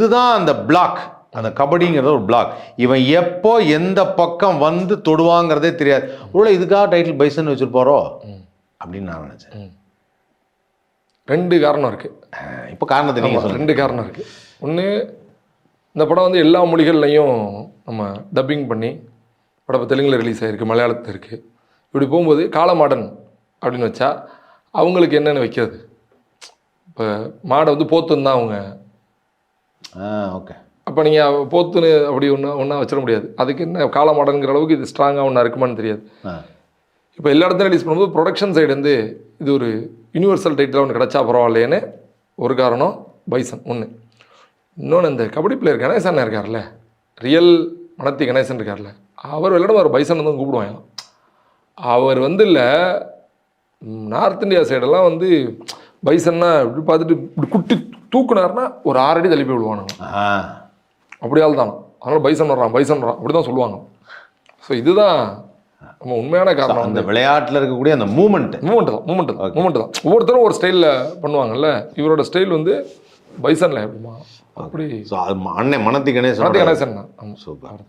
இதுதான் அந்த பிளாக். அந்த கபடிங்கிறது ஒரு பிளாக். இவன் எப்போ எந்த பக்கம் வந்து தொடுவாங்கிறதே தெரியாது. ஒருவேளை இதுக்காக டைட்டில் பைசன் வச்சுருப்பாரோ அப்படின்னு நான் நினச்சேன். 2 காரணம் இருக்குது. இப்போ காரணத்தை நீங்கள் சொல்லுங்கள். 2 காரணம் இருக்குது. ஒன்று, இந்த படம் வந்து எல்லா மொழிகள்லையும் நம்ம டப்பிங் பண்ணி படம் இப்போ தெலுங்கில் ரிலீஸ் ஆகிருக்கு, மலையாளத்தில் இருக்குது. இப்படி போகும்போது காலமாடன் அப்படின்னு வச்சா அவங்களுக்கு என்னென்னு வைக்கிறது? இப்போ மாடை வந்து போத்துன்னு தான் அவங்க. ஓகே. அப்போ நீங்கள் போத்துன்னு அப்படி ஒன்றா வச்சிட முடியாது. அதுக்கு என்ன காலமாடனுங்கிற அளவுக்கு இது ஸ்ட்ராங்காக ஒன்றா இருக்குமான்னு தெரியாது. இப்போ எல்லா இடத்துலையும் ரிலீஸ் பண்ணும்போது ப்ரொடக்ஷன் சைடு வந்து இது ஒரு யூனிவர்சல் டைட்டில் ஒன்று கிடச்சா பரவாயில்லைன்னு ஒரு காரணம் பைசன் ஒன்று. இன்னொன்று, இந்த கபடி பிளேயர் கணேசன் இருக்கார்ல, ரியல் மனத்தி கணேசன் இருக்கார்ல, அவர் விளையாட ஒரு பைசன் வந்து கூப்பிடுவாங்க. அவர் வந்து இல்லை, நார்த் இந்தியா சைடெல்லாம் வந்து பைசன்னா இப்படி பார்த்துட்டு இப்படி குட்டி தூக்குனாருன்னா ஒரு 6 அடி தள்ளி போய் விடுவானுங்க. அப்படியால் தானே. அதனால் பைசன் வர்றான் அப்படி தான் சொல்லுவாங்க. ஸோ இதுதான் நம்ம உண்மையான காரணம். அந்த விளையாட்டில் இருக்கக்கூடிய அந்த மூமெண்ட் தான். ஒவ்வொருத்தரும் ஒரு ஸ்டைலில் பண்ணுவாங்கல்ல. இவரோட ஸ்டைல் வந்து பைசனில் எப்படிமா அப்படி. அண்ணன் மனத்தி கணேசன் தான். சூப்பர்.